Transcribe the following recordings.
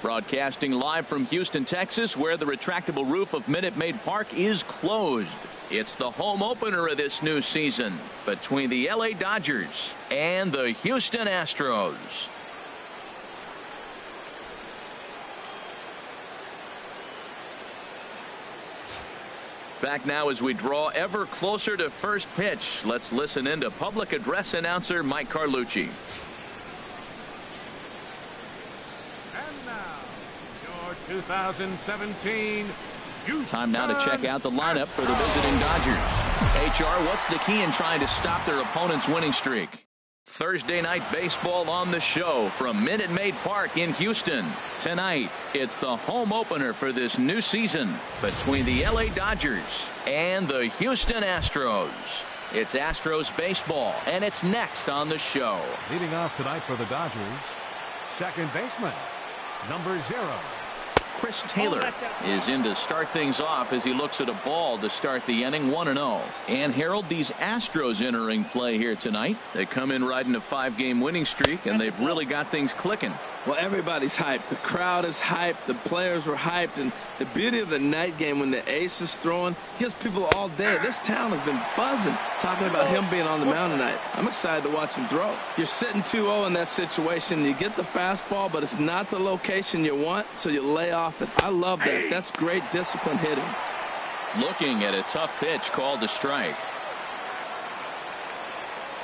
Broadcasting live from Houston, Texas, where the retractable roof of Minute Maid Park is closed. It's the home opener of this new season between the LA Dodgers and the Houston Astros. Back now as we draw ever closer to first pitch. Let's listen in to public address announcer Mike Carlucci. And now, your 2017 Time now to check out the lineup for the visiting Dodgers. HR, what's the key in trying to stop their opponent's winning streak? Thursday night baseball on the show from Minute Maid Park in Houston. Tonight, it's the home opener for this new season between the LA Dodgers and the Houston Astros. It's Astros baseball, and it's next on the show. Leading off tonight for the Dodgers, second baseman, number 0. Chris Taylor is in to start things off as he looks at a ball to start the inning 1-0. And Harold, these Astros entering play here tonight. They come in riding a 5-game winning streak, and they've really got things clicking. Well, everybody's hyped. The crowd is hyped. The players were hyped. And the beauty of the night game when the ace is throwing gives people all day. This town has been buzzing talking about him being on the mound tonight. I'm excited to watch him throw. You're sitting 2-0 in that situation. You get the fastball, but it's not the location you want, so you lay off it. I love that. That's great discipline hitting. Looking at a tough pitch called a strike.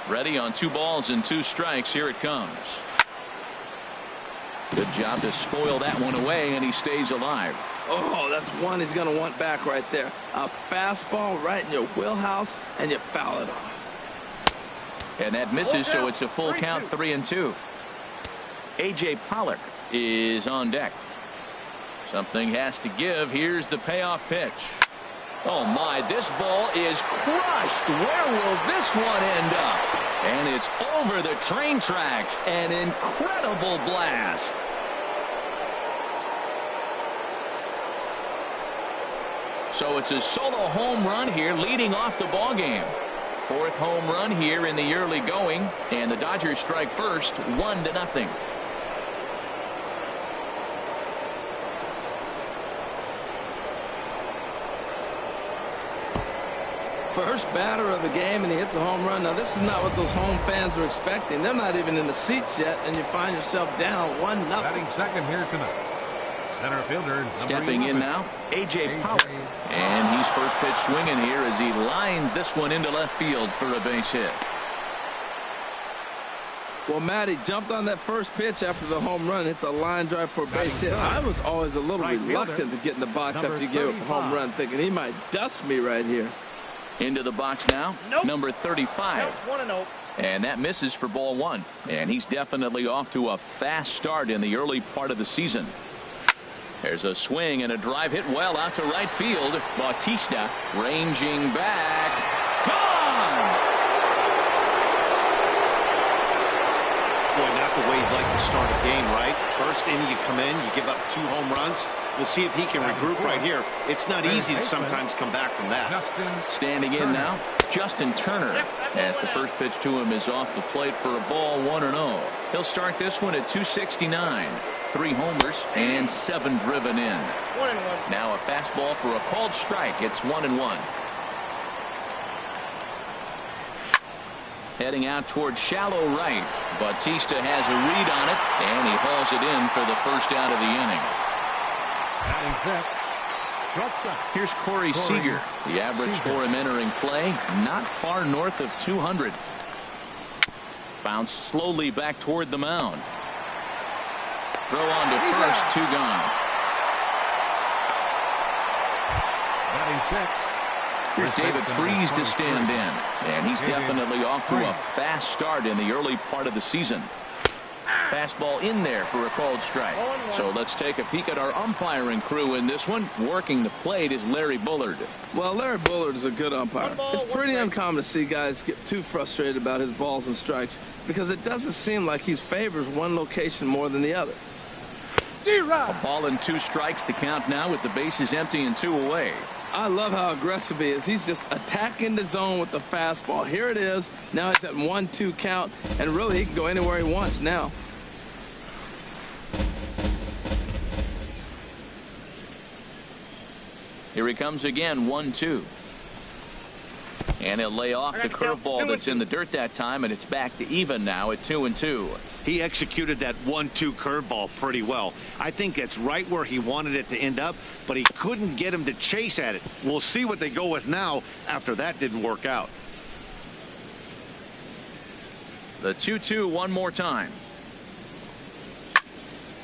Ready on 2 balls and 2 strikes. Here it comes. Good job to spoil that one away, and he stays alive. Oh, that's one he's going to want back right there. A fastball right in your wheelhouse, and you foul it off. And that misses, so it's a full count, 3-2. A.J. Pollock is on deck. Something has to give. Here's the payoff pitch. Oh, my, this ball is crushed. Where will this one end up? And it's over the train tracks. An incredible blast. So it's a solo home run here leading off the ball game. 4th home run here in the early going, and the Dodgers strike first, 1-0. First batter of the game, and he hits a home run. Now, this is not what those home fans were expecting. They're not even in the seats yet, and you find yourself down 1-0. Batting second here tonight. Center fielder. Stepping in now, A.J. Pollock. And he's first pitch swinging here as he lines this one into left field for a base hit. Well, Matty jumped on that first pitch after the home run. It's a line drive for a base hit. I was always a little reluctant to get in the box after you gave up a home run, thinking he might dust me right here. Into the box now, number 35. And that misses for ball 1. And he's definitely off to a fast start in the early part of the season. There's a swing and a drive hit well out to right field. Bautista ranging back. Gone! Boy, not the way you'd like to start a game, right? First inning, you come in, you give up 2 home runs. We'll see if he can regroup right here. It's not easy to sometimes come back from that. Standing in now, Justin Turner, as the first pitch to him is off the plate for a ball, 1-0. He'll start this one at 269. 3 homers and 7 driven in. 1-1. Now a fastball for a called strike. It's 1-1. Heading out toward shallow right. Bautista has a read on it, and he hauls it in for the first out of the inning. Here's Corey Seager. The average for him entering play, not far north of 200. Bounced slowly back toward the mound. Throw on to first, 2 gone. Here's David Freese to stand in, and he's definitely off to a fast start in the early part of the season. Fastball in there for a called strike. So let's take a peek at our umpiring crew in this one. Working the plate is Larry Bullard. Well, Larry Bullard is a good umpire. It's pretty uncommon to see guys get too frustrated about his balls and strikes because it doesn't seem like he favors one location more than the other. A ball and 2 strikes, the count now with the bases empty and 2 away. I love how aggressive he is. He's just attacking the zone with the fastball. Here it is. Now it's at 1-2 count, and really he can go anywhere he wants now. Here he comes again, 1-2. And he'll lay off the curveball that's in the dirt that time, and it's back to even now at 2-2. He executed that 1-2 curveball pretty well. I think that's right where he wanted it to end up, but he couldn't get him to chase at it. We'll see what they go with now after that didn't work out. The 2-2 one more time.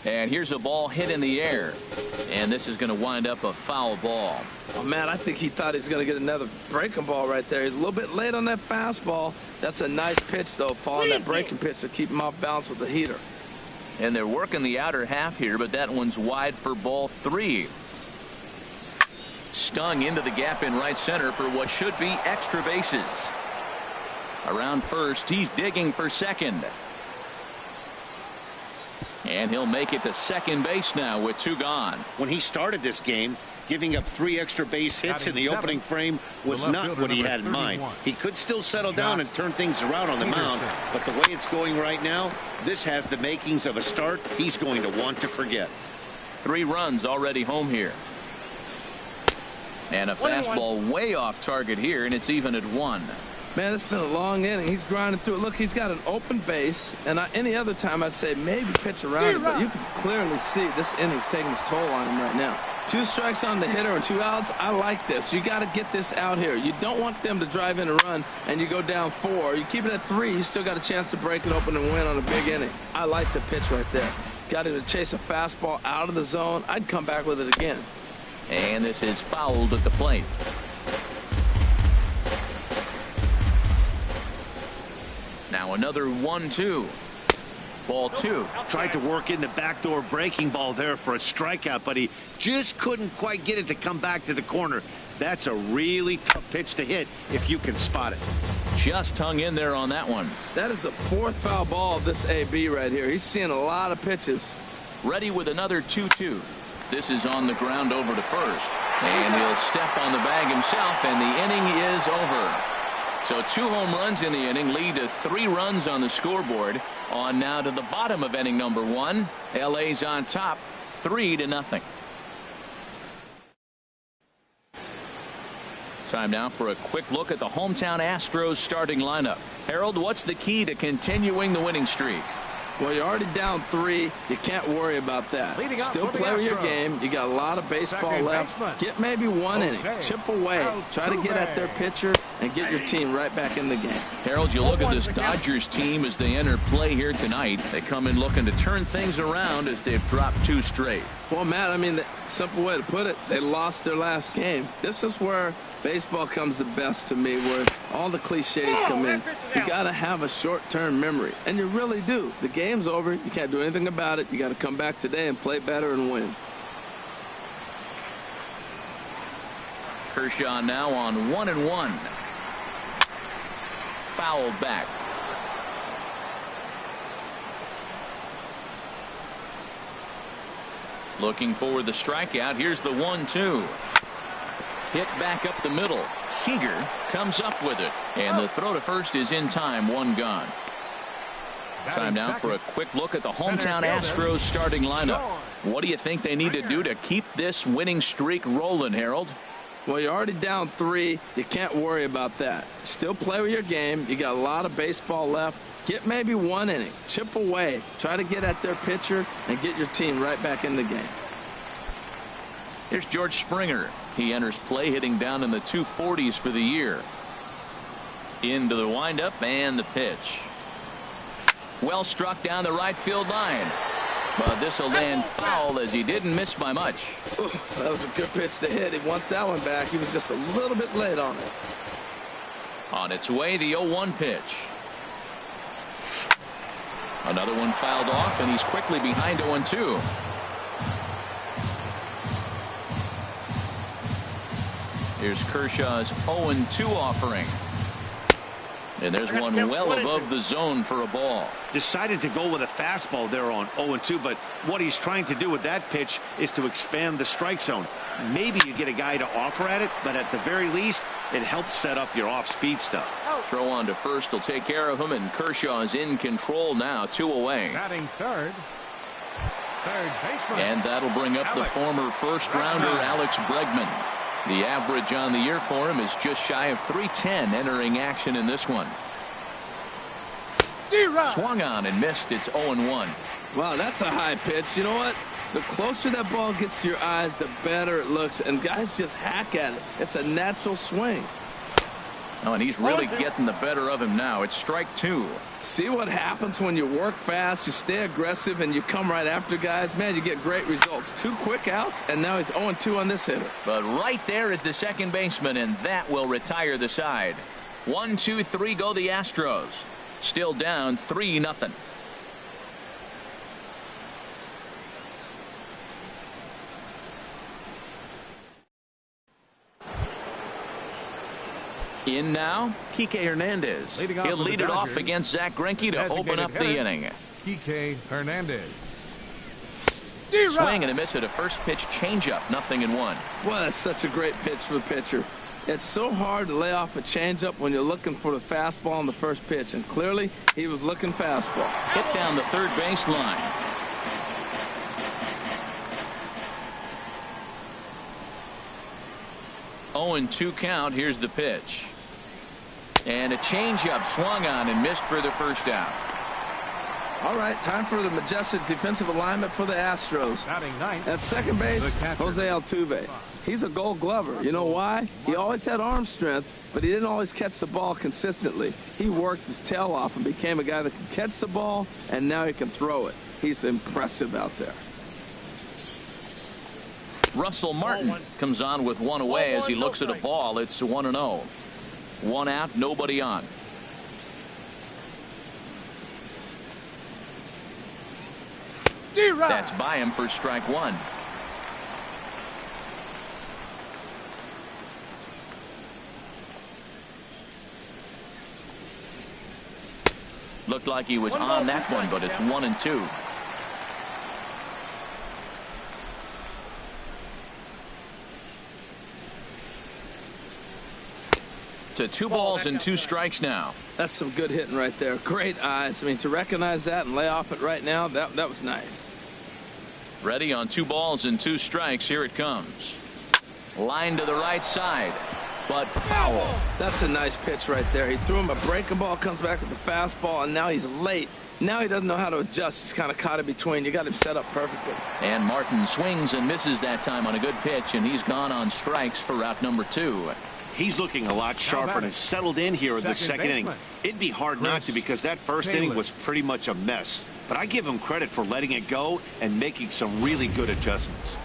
And here's a ball hit in the air. And this is going to wind up a foul ball. Oh, man, I think he thought he was going to get another breaking ball right there. He's a little bit late on that fastball. That's a nice pitch, though, following that breaking pitch to keep him off balance with the heater. And they're working the outer half here, but that one's wide for ball 3. Stung into the gap in right center for what should be extra bases. Around first, he's digging for second. And he'll make it to second base now with 2 gone. When he started this game, giving up 3 extra base hits in the opening frame was not what he had in mind. He could still settle down and turn things around on the mound, but the way it's going right now, this has the makings of a start he's going to want to forget. 3 runs already home here. And a fastball way off target here, and it's even at 1. Man, it's been a long inning. He's grinding through it. Look, he's got an open base, and any other time I'd say maybe pitch around it, but you can clearly see this inning's taking its toll on him right now. 2 strikes on the hitter and 2 outs. I like this. You got to get this out here. You don't want them to drive in a run and you go down 4. You keep it at 3, you still got a chance to break it open and win on a big inning. I like the pitch right there. Got him to chase a fastball out of the zone. I'd come back with it again. And this is fouled at the plate. Now another 1-2. Ball 2. Tried to work in the backdoor breaking ball there for a strikeout, but he just couldn't quite get it to come back to the corner. That's a really tough pitch to hit if you can spot it. Just hung in there on that one. That is the 4th foul ball of this AB right here. He's seeing a lot of pitches. Ready with another 2-2. This is on the ground over to first. And he'll step on the bag himself, and the inning is over. So 2 home runs in the inning lead to 3 runs on the scoreboard. On now to the bottom of inning number 1. LA's on top 3-0. Time now for a quick look at the hometown Astros starting lineup. Harold, what's the key to continuing the winning streak? Well, you're already down 3. You can't worry about that. Still play with your game. You got a lot of baseball left. Get maybe 1 inning. Chip away. Try to get at their pitcher and get your team right back in the game. Harold, you look at this Dodgers team as they enter play here tonight. They come in looking to turn things around as they've dropped 2 straight. Well, Matt, I mean, the simple way to put it, they lost their last game. This is where baseball comes the best to me, where all the cliches come in. You got to have a short-term memory, and you really do. The game's over. You can't do anything about it. You got to come back today and play better and win. Kershaw now on 1-1. Fouled back. Looking for the strikeout. Here's the 1-2. Hit back up the middle. Seager comes up with it. And the throw to first is in time. 1 gone. Time now for a quick look at the hometown Astros starting lineup. What do you think they need to do to keep this winning streak rolling, Harold? Well, you're already down 3. You can't worry about that. Still play with your game. You got a lot of baseball left. Get maybe 1 inning. Chip away. Try to get at their pitcher and get your team right back in the game. Here's George Springer. He enters play hitting down in the 240s for the year. Into the windup and the pitch. Well struck down the right field line. But this will land foul as he didn't miss by much. Ooh, that was a good pitch to hit. He wants that one back. He was just a little bit late on it. On its way, the 0-1 pitch. Another one fouled off, and he's quickly behind 0-2. Here's Kershaw's 0-2 offering. And there's one well above the zone for a ball. Decided to go with a fastball there on 0-2, but what he's trying to do with that pitch is to expand the strike zone. Maybe you get a guy to offer at it, but at the very least, it helps set up your off-speed stuff. Throw on to first will take care of him, and Kershaw is in control now, 2 away. Batting third baseman. And that'll bring up the former first-rounder Alex Bregman. The average on the year for him is just shy of 310 entering action in this one. Swung on and missed. It's 0-1. Wow, that's a high pitch. You know what? The closer that ball gets to your eyes, the better it looks. And guys just hack at it. It's a natural swing. Oh, and he's really getting the better of him now. It's strike 2. See what happens when you work fast, you stay aggressive, and you come right after guys? Man, you get great results. 2 quick outs, and now he's 0-2 on this hitter. But right there is the second baseman, and that will retire the side. 1, 2, 3 go the Astros. Still down 3-0. In now, Kike Hernandez. He'll lead it off against Zach Greinke to open up the inning. Kike Hernandez. Swing and a miss at a first pitch changeup, 0-1. Well, that's such a great pitch for the pitcher. It's so hard to lay off a changeup when you're looking for the fastball on the first pitch, and clearly he was looking fastball. Hit down the third base line. Oh, and 2 count. Here's the pitch. And a changeup swung on and missed for the first out. All right, time for the majestic defensive alignment for the Astros. At second base, Jose Altuve. He's a Gold Glover. You know why? He always had arm strength, but he didn't always catch the ball consistently. He worked his tail off and became a guy that can catch the ball, and now he can throw it. He's impressive out there. Russell Martin comes on with 1 away as he looks at a ball. It's 1-0. 1 out, nobody on. That's by him for strike 1. Looked like he was on that one, but it's 1-2. To 2 balls and 2 strikes now. That's some good hitting right there. Great eyes. I mean, to recognize that and lay off it right now, that was nice. Ready on 2 balls and 2 strikes. Here it comes. Line to the right side, but foul. That's a nice pitch right there. He threw him a breaking ball, comes back with the fastball, and now he's late. Now he doesn't know how to adjust. He's kind of caught in between. You got him set up perfectly. And Martin swings and misses that time on a good pitch, and he's gone on strikes for route number 2. He's looking a lot sharper and has settled in here in the second inning. It'd be hard not to, because that first inning was pretty much a mess. But I give him credit for letting it go and making some really good adjustments.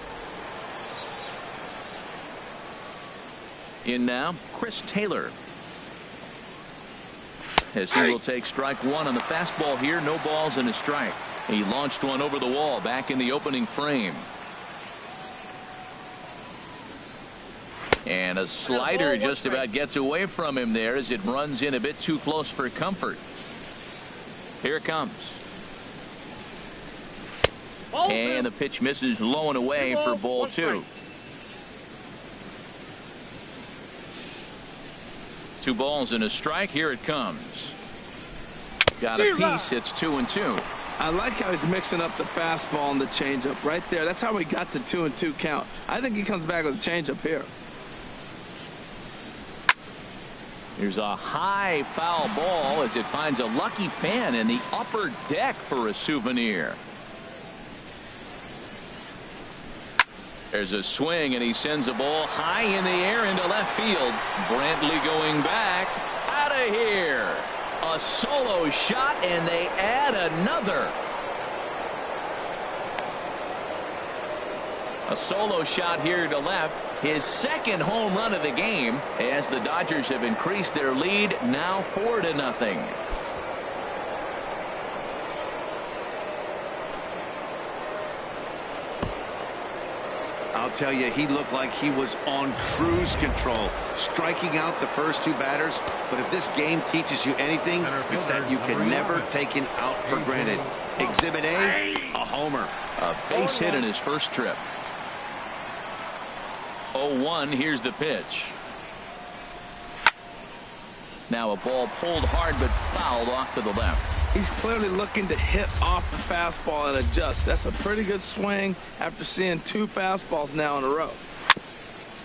In now, Chris Taylor. As he will take strike 1 on the fastball here. No balls and a strike. He launched one over the wall back in the opening frame. And a slider just about gets away from him there as it runs in a bit too close for comfort. Here it comes. And the pitch misses low and away for ball 2. 2 balls and a strike. Here it comes. Got a piece. It's 2-2. I like how he's mixing up the fastball and the changeup right there. That's how we got the 2-2 count. I think he comes back with a changeup here. Here's a high foul ball as it finds a lucky fan in the upper deck for a souvenir. There's a swing, and he sends a ball high in the air into left field. Brantley going back. Out of here. A solo shot, and they add another. A solo shot here to left. His second home run of the game as the Dodgers have increased their lead now 4-0. I'll tell you, he looked like he was on cruise control, striking out the first 2 batters. But if this game teaches you anything, it's that you can never take an out for granted. Exhibit A, a homer. A base hit in his first trip. 0-1. Here's the pitch. Now a ball pulled hard but fouled off to the left. He's clearly looking to hit off the fastball and adjust. That's a pretty good swing after seeing 2 fastballs now in a row.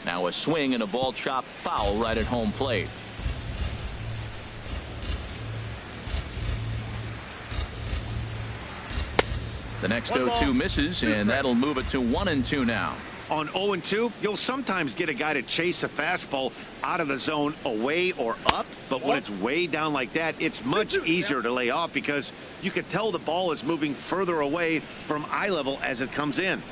Now a swing and a ball chopped foul right at home plate. The next 0-2 misses, and that'll move it to 1-2 now. On 0-2, you'll sometimes get a guy to chase a fastball out of the zone away or up, but when it's way down like that, it's much easier to lay off because you can tell the ball is moving further away from eye level as it comes in.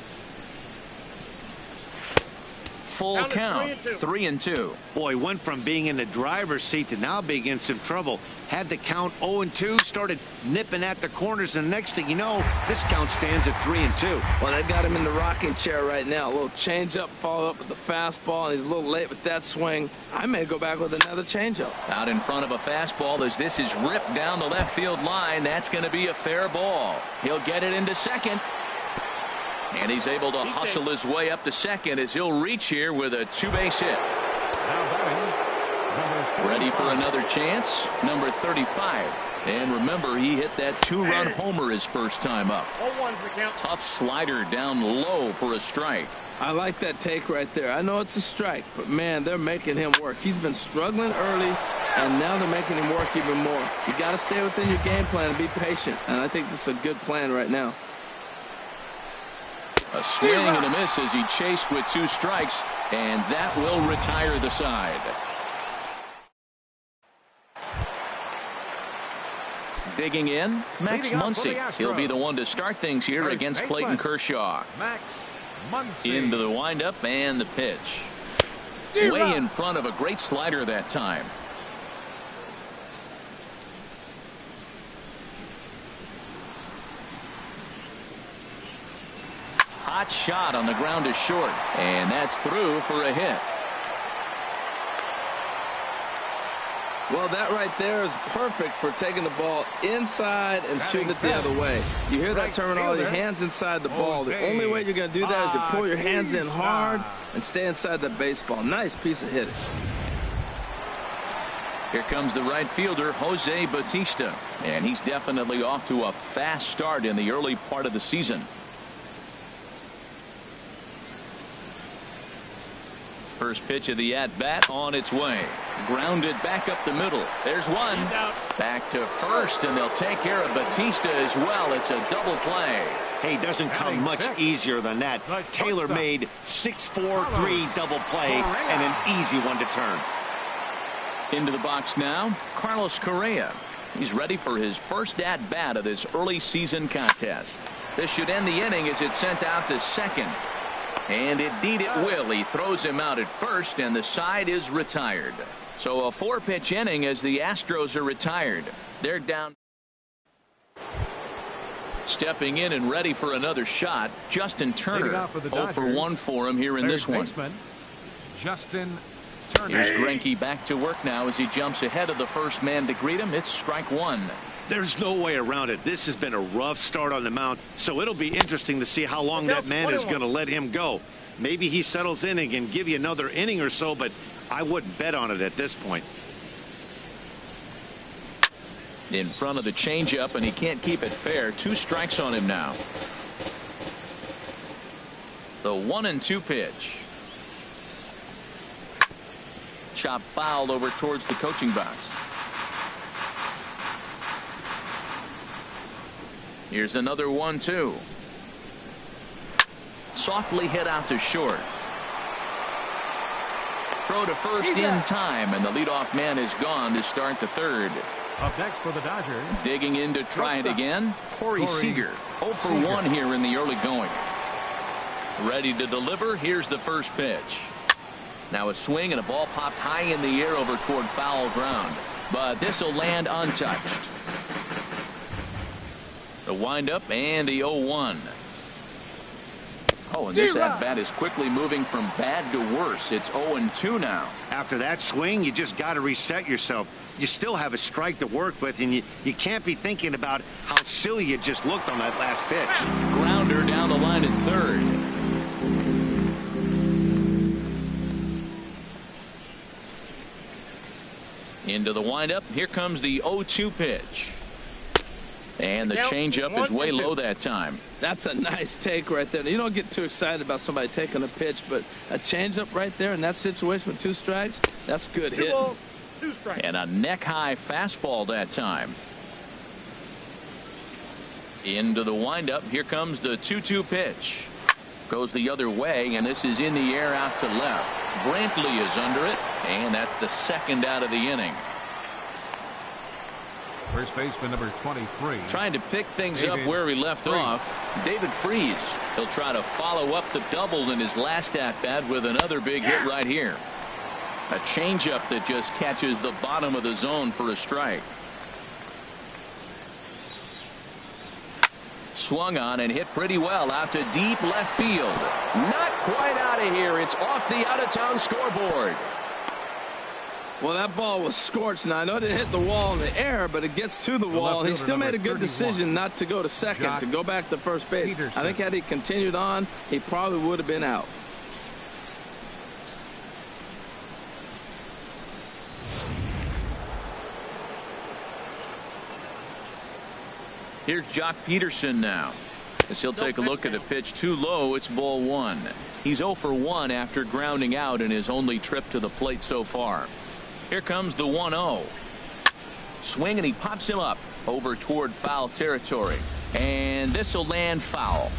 Full count, 3-2. Boy, went from being in the driver's seat to now being in some trouble. Had the count 0-2, started nipping at the corners, and the next thing you know, this count stands at 3-2. Well, that got him in the rocking chair right now. A little changeup, follow up with the fastball, and he's a little late with that swing. I may go back with another changeup. Out in front of a fastball as this is ripped down the left field line. That's going to be a fair ball. He'll get it into second. And he's able to hustle his way up to second as he'll reach here with a two-base hit. Ready for another chance, number 35. And remember, he hit that two-run homer his first time up. Tough slider down low for a strike. I like that take right there. I know it's a strike, but man, they're making him work. He's been struggling early, and now they're making him work even more. You got to stay within your game plan and be patient, and I think this is a good plan right now. A swing and a miss as he chased with two strikes, and that will retire the side. Digging in, Max Muncy. He'll be the one to start things here against Clayton Kershaw. Into the windup and the pitch. Way in front of a great slider that time. Hot shot on the ground is short, and that's through for a hit. Well, that right there is perfect for taking the ball inside and shooting it the other way. You hear that terminology, hands inside the ball. The only way you're going to do that is you pull your hands in hard and stay inside the baseball. Nice piece of hitting. Here comes the right fielder, Jose Bautista, and he's definitely off to a fast start in the early part of the season. First pitch of the at-bat on its way. Grounded back up the middle. There's one. Back to first, and they'll take care of Bautista as well. It's a double play. Hey, doesn't come much easier than that. Tailor-made 6-4-3 double play and an easy one to turn. Into the box now, Carlos Correa. He's ready for his first at-bat of this early season contest. This should end the inning as it's sent out to second. And indeed it will. He throws him out at first, and the side is retired. So a 4-pitch inning as the Astros are retired. They're down. Stepping in and ready for another shot, Justin Turner. 0 for 1 for him here in this one. Justin Turner. Here's Greinke back to work now as he jumps ahead of the first man to greet him. It's strike one. There's no way around it. This has been a rough start on the mound, so it'll be interesting to see how long that man is going to let him go. Maybe he settles in and can give you another inning or so, but I wouldn't bet on it at this point. In front of the changeup, and he can't keep it fair. 2 strikes on him now. The 1-2 pitch. Chop fouled over towards the coaching box. Here's another 1-2. Softly hit out to short. Throw to first in time, and the leadoff man is gone to start the third. Up next for the Dodgers. Digging in to try it again, Corey Seager. 0 for 1 here in the early going. Ready to deliver. Here's the first pitch. Now a swing and a ball popped high in the air over toward foul ground. But this will land untouched. The windup and the 0-1. Oh, and this at-bat is quickly moving from bad to worse. It's 0-2 now. After that swing, you just got to reset yourself. You still have a strike to work with, and you can't be thinking about how silly you just looked on that last pitch. Grounder down the line at third. Into the windup. Here comes the 0-2 pitch. And the changeup is way low that time. That's a nice take right there. You don't get too excited about somebody taking a pitch, but a changeup right there in that situation with 2 strikes, that's good hitting. 2 strikes. And a neck-high fastball that time. Into the windup. Here comes the 2-2 pitch. Goes the other way, and this is in the air out to left. Brantley is under it, and that's the second out of the inning. First baseman number 23. Trying to pick things David up where he left Freese. off. David Freese. He'll try to follow up the double in his last at-bat with another big hit right here. A changeup that just catches the bottom of the zone for a strike. Swung on and hit pretty well out to deep left field. Not quite out of here. It's off the out-of-town scoreboard. Well, that ball was scorched. Now, I know it didn't hit the wall in the air, but it gets to the wall. He still made a good decision not to go to second, to go back to first base. I think had he continued on, he probably would have been out. Here's Jock Peterson now, as he'll take a look at a pitch too low. It's ball 1. He's 0 for 1 after grounding out in his only trip to the plate so far. Here comes the 1-0. Swing, and he pops him up over toward foul territory, and this will land foul.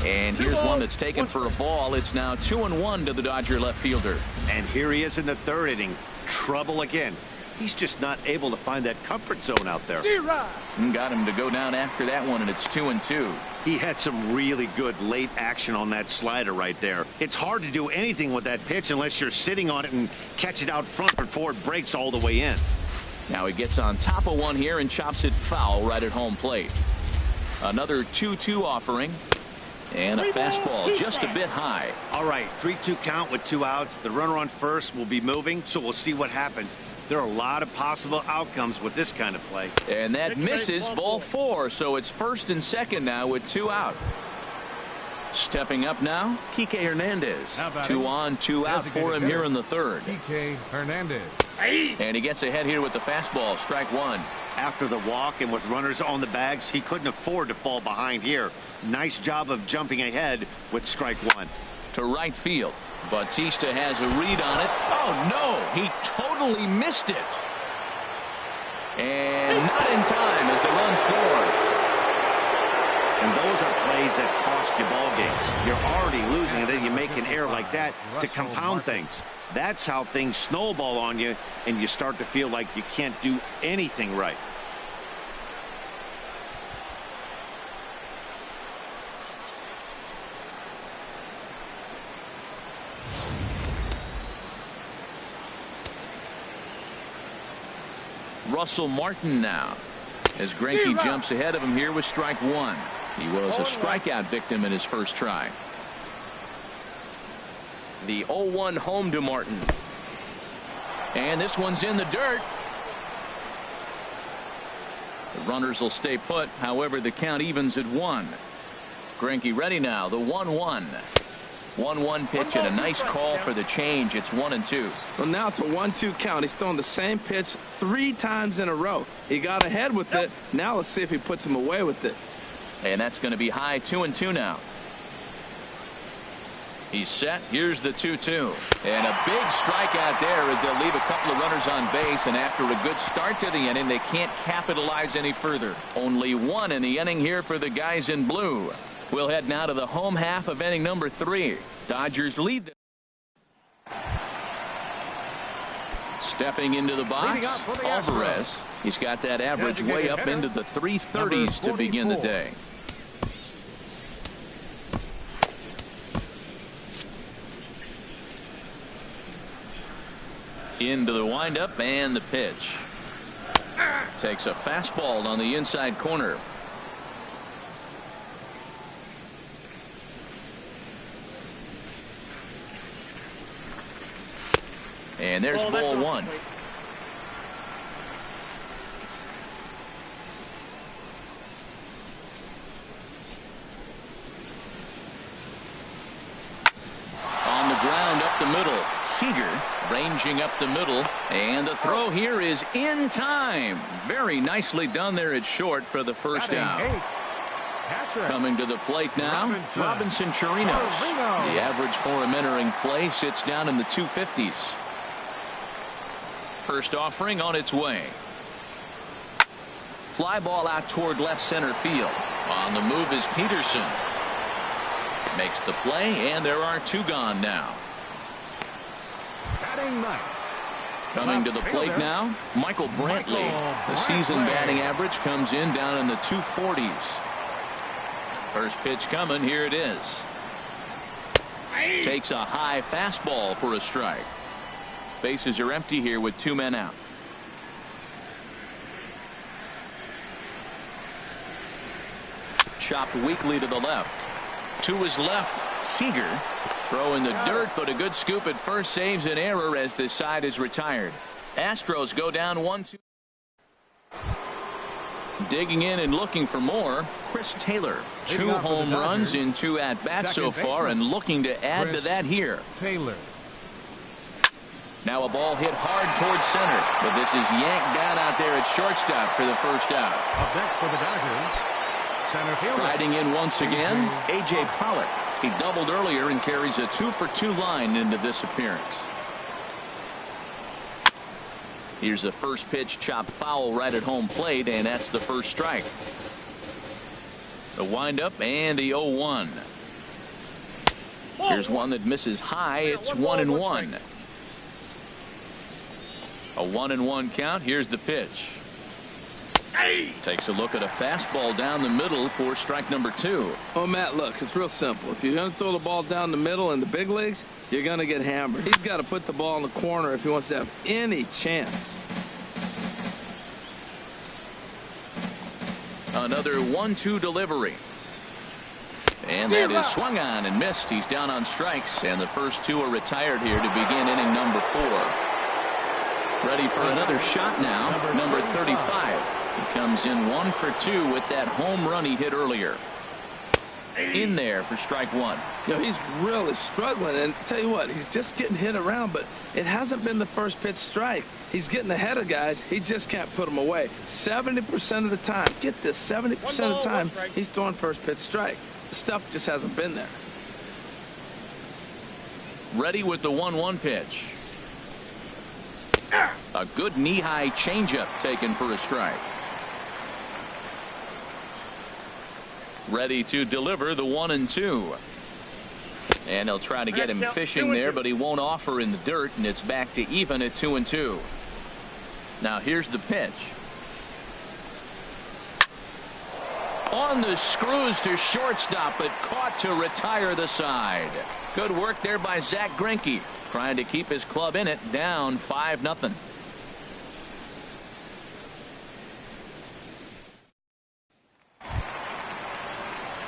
And here's one that's taken for a ball. It's now 2-1 to the Dodger left fielder. And here he is in the 3rd inning. Trouble again. He's just not able to find that comfort zone out there. Got him to go down after that one, and it's 2-2. He had some really good late action on that slider right there. It's hard to do anything with that pitch unless you're sitting on it and catch it out front before it breaks all the way in. Now he gets on top of one here and chops it foul right at home plate. Another 2-2 offering. And a fastball just a bit high. All right, 3-2 count with 2 outs. The runner on first will be moving, so we'll see what happens. There are a lot of possible outcomes with this kind of play. And that misses, ball 4, so it's first and second now with 2 out. Stepping up now, Kike Hernandez. 2 on, 2 out for him here in the 3rd. Kike Hernandez. And he gets ahead here with the fastball, strike 1. After the walk and with runners on the bags, he couldn't afford to fall behind here. Nice job of jumping ahead with strike 1. To right field. Bautista has a read on it. Oh, no, he totally missed it. And not in time as the run scores. And those are plays that cost you ball games. You're already losing, and then you make an error like that to compound things. That's how things snowball on you, and you start to feel like you can't do anything right. Russell Martin now, as Greinke jumps ahead of him here with strike 1. He was a strikeout victim in his first try. The 0-1 home to Martin. And this one's in the dirt. The runners will stay put. However, the count evens at 1. Greinke ready now. The 1-1. 1-1 pitch and a nice call for the change. It's 1-2. Well, now it's a 1-2 count. He's thrown the same pitch 3 times in a row. He got ahead with it. Now let's see if he puts him away with it. And that's going to be high. 2-2 now. He's set. Here's the 2-2. And a big strikeout there as they'll leave a couple of runners on base. And after a good start to the inning, they can't capitalize any further. Only 1 in the inning here for the guys in blue. We'll head now to the home half of inning number 3. Dodgers lead. Stepping into the box, Alvarez. He's got that average way up into the 330s to begin the day. Into the windup and the pitch. Takes a fastball on the inside corner. And there's ball 1. On the ground up the middle. Seager ranging up the middle, and the throw here is in time. Very nicely done there at short for the first down. Coming to the plate now, Robinson Chirinos. The average for him entering play sits down in the 250s. First offering on its way. Fly ball out toward left center field. On the move is Peterson. Makes the play, and there are two gone now. Coming to the plate now, Michael Brantley. The season batting average comes in down in the 240s. First pitch coming, here it is. Takes a high fastball for a strike. Bases are empty here with two men out. Chopped weakly to the left. To his left, Seager. Throw in the dirt, but a good scoop at first saves an error as this side is retired. Astros go down 1-2. Digging in and looking for more, Chris Taylor. 2 home runs in 2 at-bats so far, and looking to add to that here. Taylor. Now a ball hit hard towards center, but this is yanked down out there at shortstop for the first out. Up next for the Dodgers, center fielder. Riding in once again, A.J. Pollock. He doubled earlier and carries a 2-for-2 line into this appearance. Here's a first pitch chopped foul right at home plate, and that's the first strike. The windup and the 0-1. Here's one that misses high. It's 1-1. A 1-1 count. Here's the pitch. Takes a look at a fastball down the middle for strike number 2. Oh, Matt, look, it's real simple. If you're going to throw the ball down the middle in the big leagues, you're going to get hammered. He's got to put the ball in the corner if he wants to have any chance. Another 1-2 delivery. And that is swung on and missed. He's down on strikes, and the first 2 are retired here to begin inning number 4. Ready for another shot now, number 35. He comes in 1 for 2 with that home run he hit earlier. In there for strike 1. You know, he's really struggling, and tell you what, he's just getting hit around, but it hasn't been the first pitch strike. He's getting ahead of guys. He just can't put them away. 70% of the time, get this, 70% of the time, he's throwing first pitch strike. The stuff just hasn't been there. Ready with the 1-1 pitch. A good knee-high changeup taken for a strike. Ready to deliver the 1-2. And he'll try to get him fishing there, but he won't offer in the dirt, and it's back to even at 2-2. Now here's the pitch. On the screws to shortstop, but caught to retire the side. Good work there by Zach Greinke, trying to keep his club in it, down 5-0.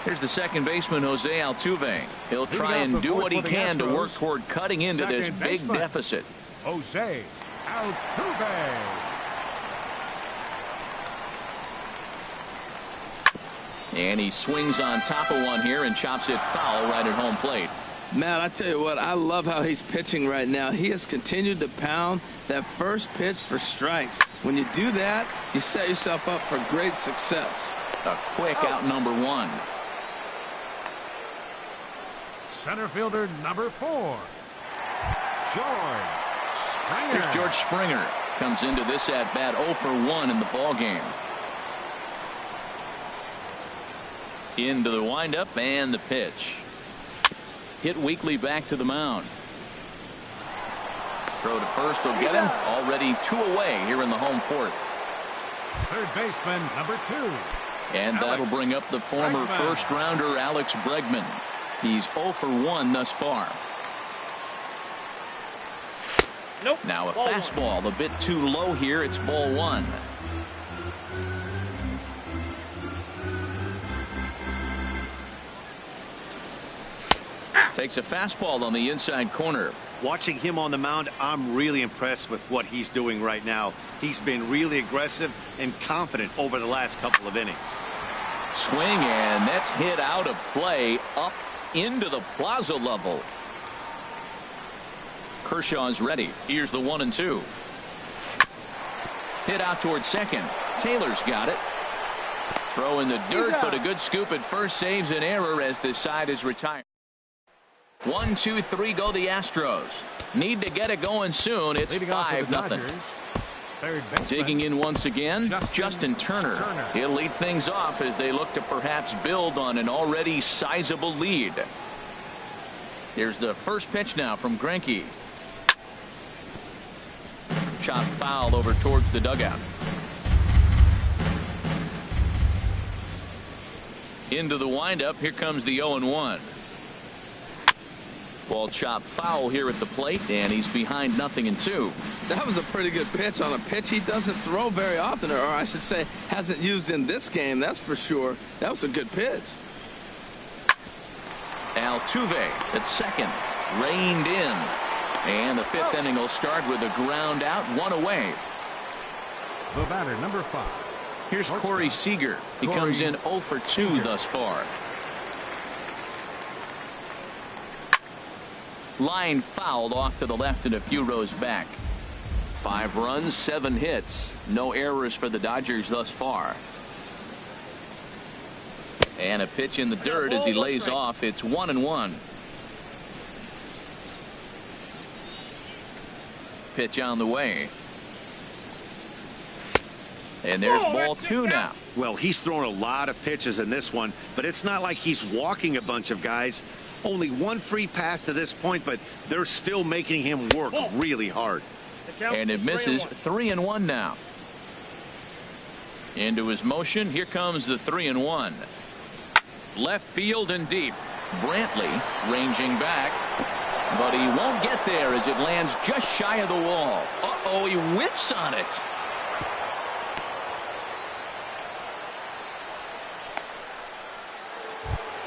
Here's the second baseman, Jose Altuve. He'll try and do what he can to work toward cutting into this big deficit. Jose Altuve. And he swings on top of one here and chops it foul right at home plate. Matt, I tell you what, I love how he's pitching right now. He has continued to pound that first pitch for strikes. When you do that, you set yourself up for great success. A quick out number 1. Center fielder number 4, George Springer. Here's George Springer. Comes into this at bat 0 for 1 in the ball game. Into the windup and the pitch. Hit weakly back to the mound. Throw to first will get him. Already 2 away here in the home 4th. Third baseman number 2. And that'll bring up the former first rounder Alex Bregman. He's 0 for 1 thus far. Now a fastball a bit too low here. It's ball 1. Takes a fastball on the inside corner. Watching him on the mound, I'm really impressed with what he's doing right now. He's been really aggressive and confident over the last couple of innings. Swing, and that's hit out of play up into the plaza level. Kershaw's ready. Here's the 1-2. Hit out towards second. Taylor's got it. Throw in the dirt, but a good scoop at first saves an error as this side is retired. 1, 2, 3 go the Astros. Need to get it going soon. It's 5-0. Digging in once again, Justin Turner. He'll lead things off as they look to perhaps build on an already sizable lead. Here's the first pitch now from Greinke. Chop foul over towards the dugout. Into the windup. Here comes the 0-1. Ball chopped foul here at the plate, and he's behind 0-2. That was a pretty good pitch on a pitch he doesn't throw very often, or I should say hasn't used in this game, that's for sure. That was a good pitch. Altuve at second, reined in, and the fifth inning will start with a ground out, 1 away. The batter, number 5. Here's Corey Seager. He comes in 0 for 2 thus far. Line fouled off to the left and a few rows back. 5 runs, 7 hits. No errors for the Dodgers thus far. And a pitch in the dirt as he lays off. It's 1-1. Pitch on the way. And there's ball 2 now. Well, he's thrown a lot of pitches in this one, but it's not like he's walking a bunch of guys. Only 1 free pass to this point, but they're still making him work really hard. And it misses. 3-1 now. Into his motion. Here comes the 3-1. Left field and deep. Brantley ranging back, but he won't get there as it lands just shy of the wall. Uh-oh, he whiffs on it.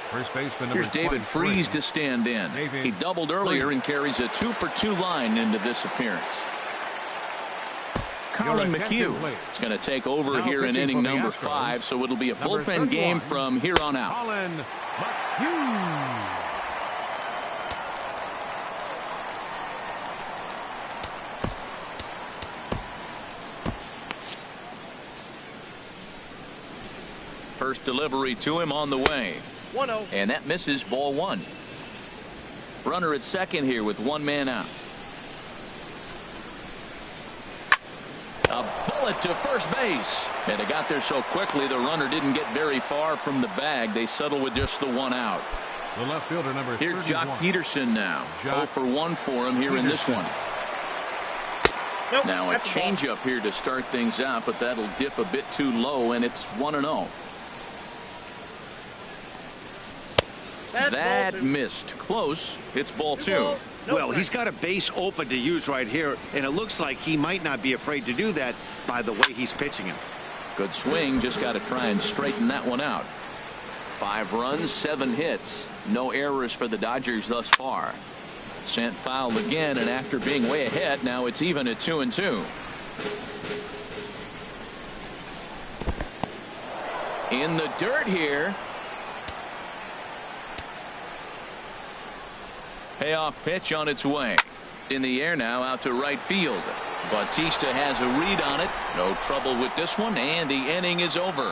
First baseman Here's David Freese to stand in. He doubled earlier and carries a 2 for 2 line into this appearance. Colin McHugh is going to take over here in inning number 5, so it'll be a bullpen game from here on out. Colin McHugh. First delivery to him on the way. 1-0. And that misses, ball 1. Runner at second here with 1 man out. A bullet to first base. And it got there so quickly the runner didn't get very far from the bag. They settle with just the 1 out. The left fielder, number 31. Here's Jock Peterson now. 0 for 1 for him here in this one. Nope, now a changeup here to start things out, but that'll dip a bit too low, and it's 1-0. That missed. Close. It's ball 2. Well, he's got a base open to use right here, and it looks like he might not be afraid to do that by the way he's pitching him. Good swing. Just got to try and straighten that one out. 5 runs, 7 hits. No errors for the Dodgers thus far. Sent foul again, and after being way ahead, now it's even at 2-2. In the dirt here. Payoff pitch on its way. In the air now, out to right field. Bautista has a read on it. No trouble with this one, and the inning is over.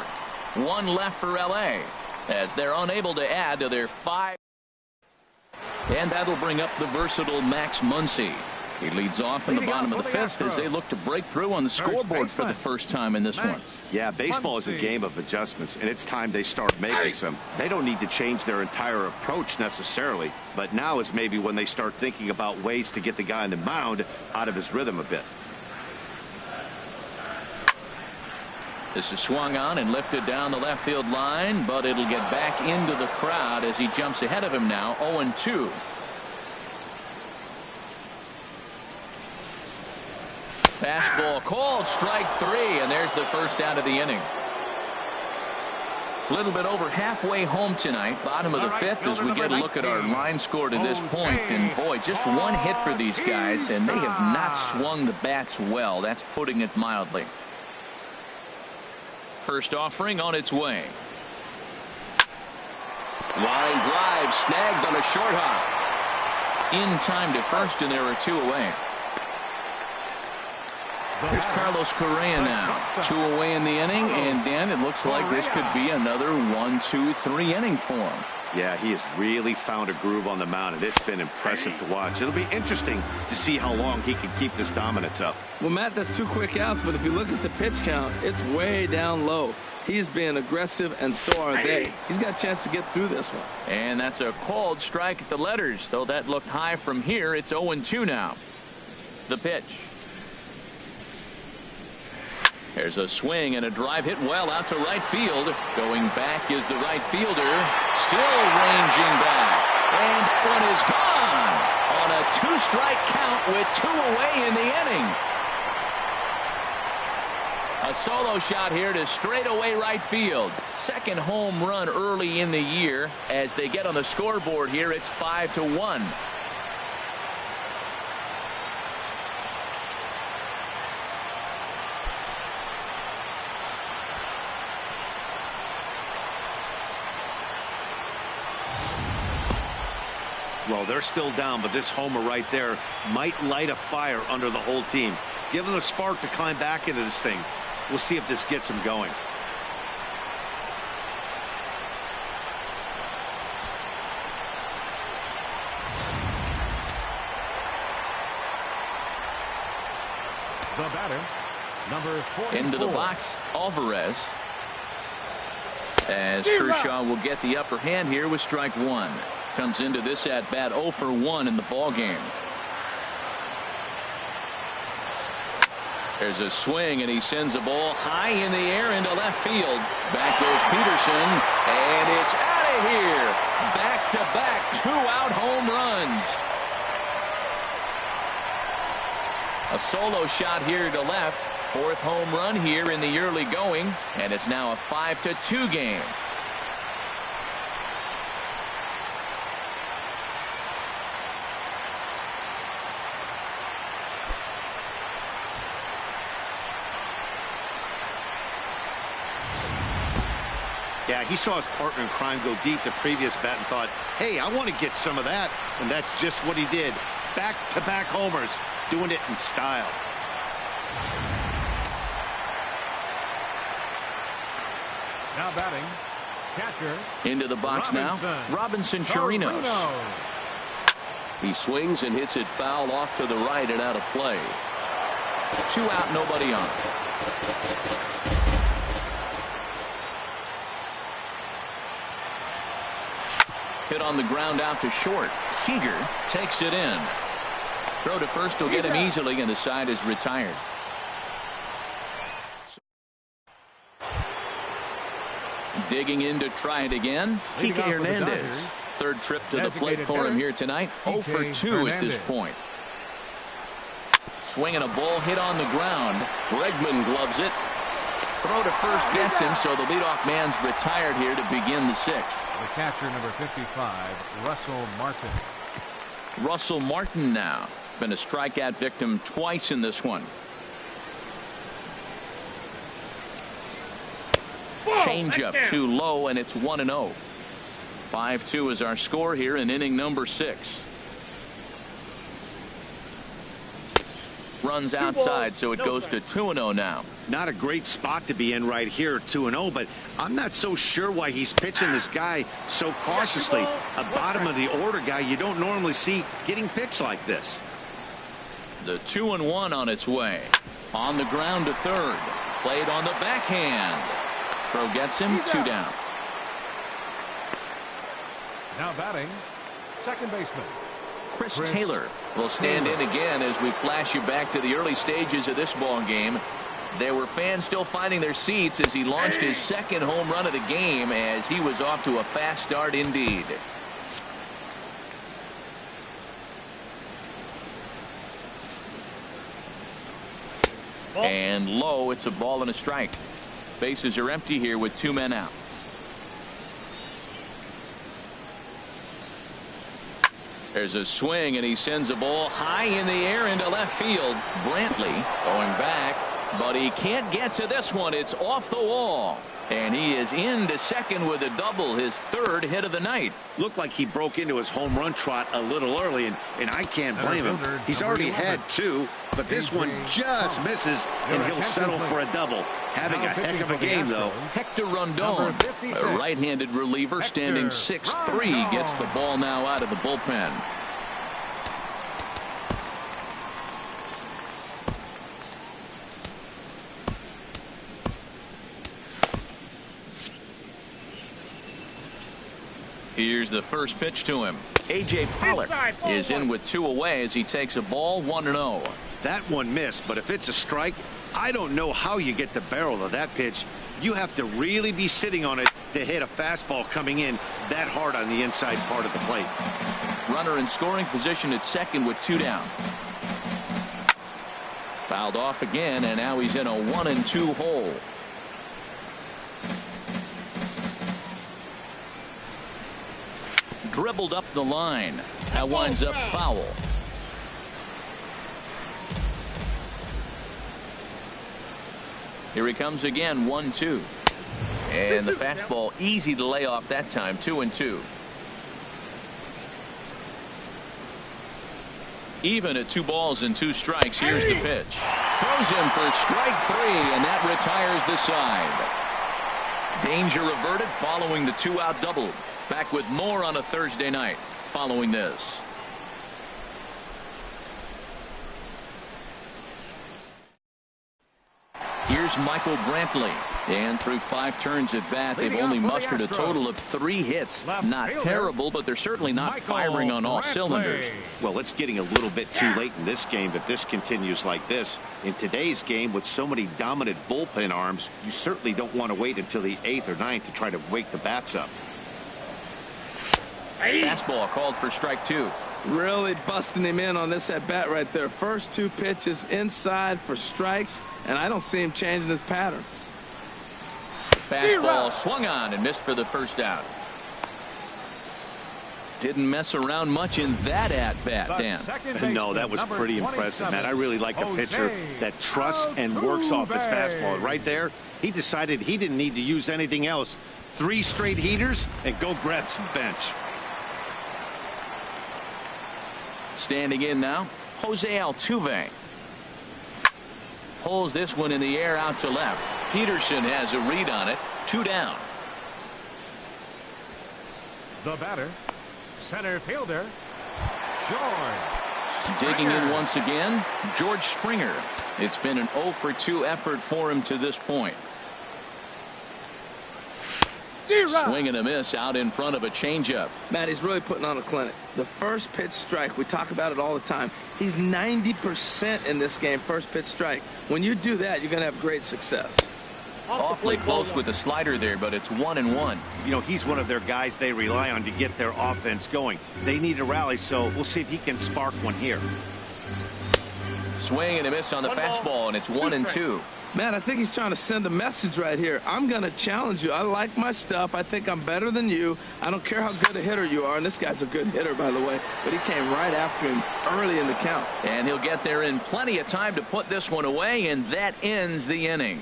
1 left for LA as they're unable to add to their 5. And that'll bring up the versatile Max Muncy. He leads off in the bottom of the 5th as they look to break through on the scoreboard for the first time in this one. Yeah, baseball is a game of adjustments, and it's time they start making some. They don't need to change their entire approach necessarily, but now is maybe when they start thinking about ways to get the guy on the mound out of his rhythm a bit. This is swung on and lifted down the left field line, but it'll get back into the crowd as he jumps ahead of him now. 0-2. Fastball called, strike 3, and there's the first out of the inning. A little bit over halfway home tonight, bottom of the 5th, as we get a look at our line score to this point. And boy, just 1 hit for these guys, and they have not swung the bats well. That's putting it mildly. First offering on its way. Line drive snagged on a short hop. in time to first, and there are 2 away. Here's Carlos Correa now. 2 away in the inning, and Dan, it looks like this could be another 1, 2, 3 inning for him. Yeah, he has really found a groove on the mound, and it's been impressive to watch. It'll be interesting to see how long he can keep this dominance up. Well, Matt, that's 2 quick outs, but if you look at the pitch count, it's way down low. He's being aggressive, and so are they. He's got a chance to get through this one. And that's a called strike at the letters, though that looked high from here. It's 0-2 now. The pitch. There's a swing and a drive hit well out to right field. Going back is the right fielder. Still ranging back. And one is gone on a 2-strike count with 2 away in the inning. A solo shot here to straightaway right field. Second home run early in the year. As they get on the scoreboard here, it's 5-1. Well, they're still down, but this homer right there might light a fire under the whole team. Give them a spark to climb back into this thing. We'll see if this gets them going. The batter, number 44. Into the box, Alvarez. As Kershaw will get the upper hand here with strike 1. Comes into this at bat 0 for 1 in the ball game. There's a swing, and he sends a ball high in the air into left field. Back goes Peterson, and it's out of here. Back-to-back 2-out home runs. A solo shot here to left. 4th home run here in the early going, and it's now a 5-2 game. Yeah, he saw his partner in crime go deep the previous bat and thought, hey, I want to get some of that. And that's just what he did. Back-to-back homers, doing it in style. Now batting, catcher. Into the box now, Robinson Chirinos. He swings and hits it foul off to the right and out of play. 2 out, nobody on. Hit on the ground out to short. Seager takes it in. Throw to first will get him easily, and the side is retired. Digging in to try it again, Kike Hernandez. 3rd trip to the plate for him here tonight. 0 for 2 at this point. Swinging a ball hit on the ground. Bregman gloves it. Throw to first gets him, so the leadoff man's retired here to begin the 6th. The catcher, number 55, Russell Martin. Russell Martin now. Been a strikeout victim twice in this one. Changeup too low, and it's 1-0. 5-2 is our score here in inning number 6. Runs outside, so it goes to 2-0 now. Not a great spot to be in right here, 2-0, but I'm not so sure why he's pitching this guy so cautiously. A bottom of the order guy you don't normally see getting pitched like this. The 2-1 on its way. On the ground to third. Played on the backhand. Throw gets him, 2 down. Now batting, second baseman, Chris Taylor will stand in again as we flash you back to the early stages of this ball game. There were fans still finding their seats as he launched his 2nd home run of the game, as he was off to a fast start indeed. And low, it's a ball and a strike. Bases are empty here with 2 men out. There's a swing, and he sends a ball high in the air into left field. Brantley going back. But he can't get to this one. It's off the wall. And he is into second with a double, his third hit of the night. Looked like he broke into his home run trot a little early, and I can't blame him. He's already had two, but this one just misses, and he'll settle for a double. Having a heck of a game, though. Hector Rondon, a right-handed reliever, standing 6'3", gets the ball now out of the bullpen. Here's the first pitch to him. A.J. Pollock is in with 2 away as he takes a ball 1-0. That one missed, but if it's a strike, I don't know how you get the barrel of that pitch. You have to really be sitting on it to hit a fastball coming in that hard on the inside part of the plate. Runner in scoring position at second with 2 down. Fouled off again, and now he's in a 1-2 hole. Dribbled up the line. That winds up foul. Here he comes again, 1-2. And the fastball easy to lay off that time, 2-2. Even at 2 balls and 2 strikes, here's the pitch. Throws him for strike 3, and that retires the side. Danger averted following the 2-out double. Back with more on a Thursday night following this. Here's Michael Brantley. And through 5 turns at bat, they've only mustered a total of 3 hits. Not terrible, but they're certainly not firing on all cylinders. Well, it's getting a little bit too late in this game if this continues like this. In today's game, with so many dominant bullpen arms, you certainly don't want to wait until the 8th or 9th to try to wake the bats up. Fastball called for strike 2. Really busting him in on this at bat right there. First 2 pitches inside for strikes, and I don't see him changing his pattern. Fastball swung on and missed for the first out. Didn't mess around much in that at bat, Dan. No, that was pretty impressive, Matt. I really like a pitcher that trusts and works off his fastball. Right there, he decided he didn't need to use anything else. 3 straight heaters and go grab some bench. Standing in now, Jose Altuve. Pulls this one in the air out to left. Peterson has a read on it. 2 down. The batter, center fielder, George. Digging in once again, George Springer. It's been an 0 for 2 effort for him to this point. Swing and a miss out in front of a changeup. Matt, he's really putting on a clinic. The first pitch strike, we talk about it all the time. He's 90% in this game, first pitch strike. When you do that, you're going to have great success. Awfully close with the slider there, but it's 1-1. You know, he's one of their guys they rely on to get their offense going. They need a rally, so we'll see if he can spark one here. Swing and a miss on the fastball, and it's 1-2. Matt, I think he's trying to send a message right here. I'm going to challenge you. I like my stuff. I think I'm better than you. I don't care how good a hitter you are. And this guy's a good hitter, by the way. But he came right after him early in the count. And he'll get there in plenty of time to put this one away, and that ends the inning.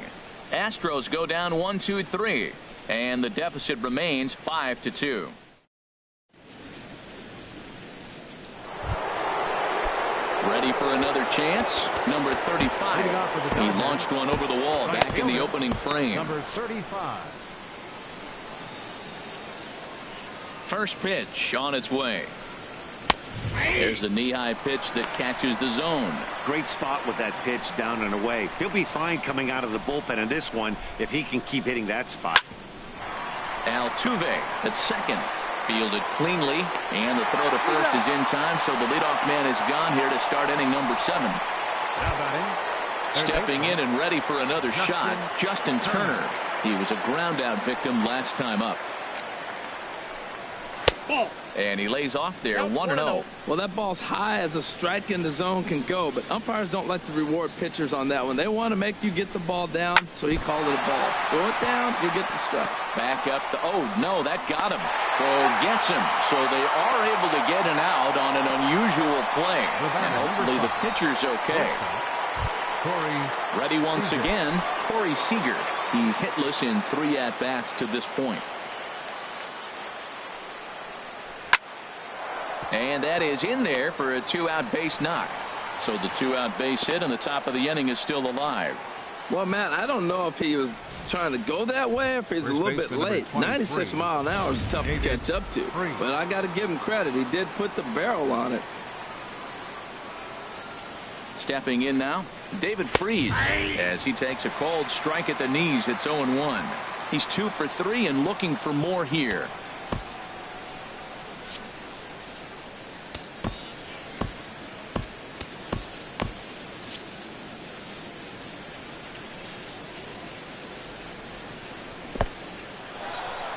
Astros go down 1-2-3, and the deficit remains 5-2. Ready for another chance? Number 35. He launched one over the wall back in the opening frame. Number 35. First pitch on its way. There's a knee-high pitch that catches the zone. Great spot with that pitch down and away. He'll be fine coming out of the bullpen in this one if he can keep hitting that spot. Altuve at second. Fielded cleanly, and the throw to first is in time, so the leadoff man is gone here to start inning number 7. Stepping in and ready for another shot, Justin Turner. He was a ground-out victim last time up. And he lays off there, 1-0. Well, that ball's high as a strike in the zone can go, but umpires don't like to reward pitchers on that one. They want to make you get the ball down, so he called it a ball. Throw it down, you get the strike. Back up the, oh no, that got him. Throw gets him, so they are able to get an out on an unusual play. And hopefully the pitcher's okay. Ready once again, Corey Seager. He's hitless in 3 at-bats to this point. And that is in there for a 2-out base knock. So the 2-out base hit on the top of the inning is still alive. Well, Matt, I don't know if he was trying to go that way or if he's a little bit late. 96 mile an hour is tough to catch up to. But I got to give him credit. He did put the barrel on it. Stepping in now, David Freese, as he takes a called strike at the knees. It's 0-1. He's 2 for 3 and looking for more here.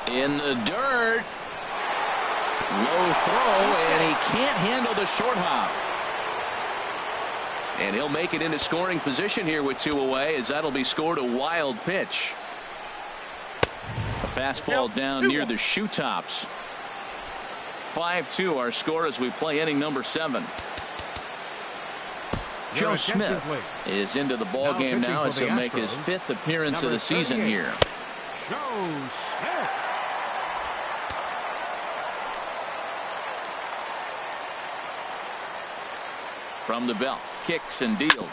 In the dirt. Low throw, and he can't handle the short hop. And he'll make it into scoring position here with 2 away, as that'll be scored a wild pitch. A fastball down near the shoe tops. 5-2 our score as we play inning number 7. Joe Smith is into the ball game now as he'll make his 5th appearance of the season here. Joe Smith. From the belt, kicks and deals.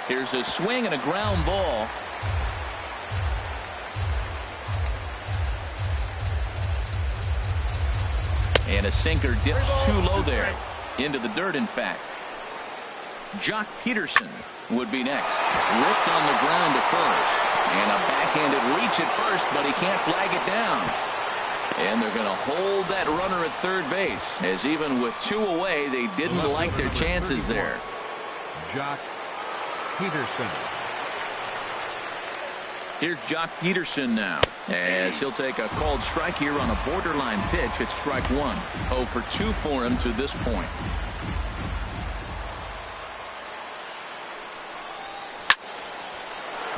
Here's a swing and a ground ball. And a sinker dips too low there. Into the dirt, in fact. Jock Peterson would be next. Ripped on the ground to first. And a backhanded reach at first, but he can't flag it down. And they're going to hold that runner at third base, as even with 2 away, they didn't like their chances there. Jock Peterson. Here's Jock Peterson now, as he'll take a called strike here on a borderline pitch at strike 1. 0 for 2 for him to this point.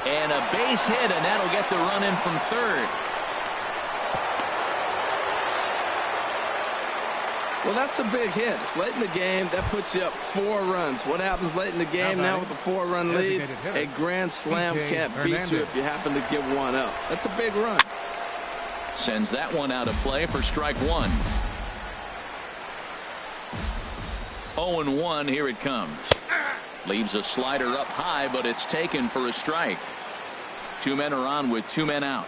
And a base hit, and that'll get the run in from third. Well, that's a big hit. It's late in the game. That puts you up 4 runs. What happens late in the game now with a 4-run lead? A grand slam can't beat you if you happen to give one up. That's a big run. Sends that one out of play for strike 1. 0-1, here it comes. Leaves a slider up high, but it's taken for a strike. 2 men are on with 2 men out.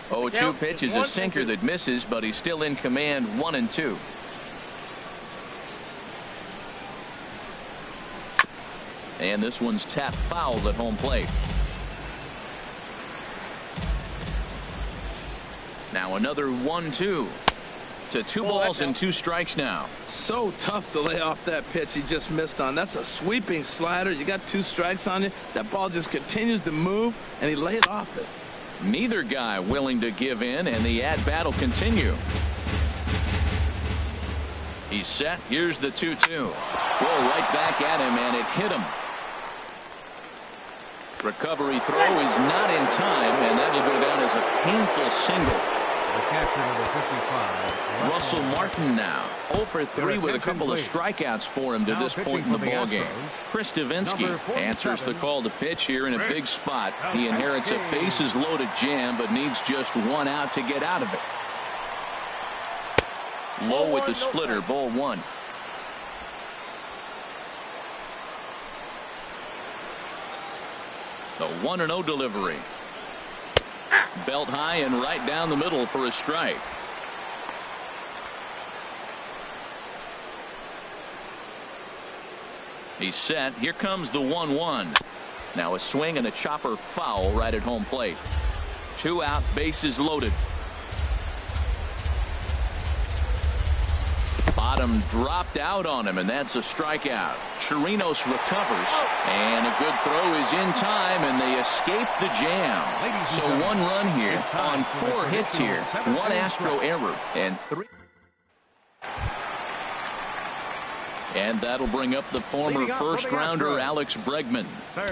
0-2 pitch is a sinker that misses, but he's still in command. 1-2. And this one's tapped foul at home plate. Now another 1-2 to 2 balls and 2 strikes now. So tough to lay off that pitch he just missed on. That's a sweeping slider. You got 2 strikes on you. That ball just continues to move, and he laid off it. Neither guy willing to give in, and the at-bat will continue. He's set. Here's the 2-2. Roll right back at him, and it hit him. Recovery throw is not in time, and that'll go down as a painful single. The catcher, number 55. Russell Martin now 0 for 3 with a couple of strikeouts for him to this point in the ballgame. Chris Davinsky answers the call to pitch here in a big spot. He inherits a bases loaded jam, but needs just 1 out to get out of it. Low with the splitter, ball 1. The 1-0 delivery. Belt high and right down the middle for a strike. He's set. Here comes the 1-1. Now a swing and a chopper foul right at home plate. 2 out, bases loaded. Bottom dropped out on him, and that's a strikeout. Chirinos recovers, and a good throw is in time, and they escape the jam. So 1 run here on 4 hits here. 1 Astro error and 3. And that'll bring up the former first-rounder Alex Bregman.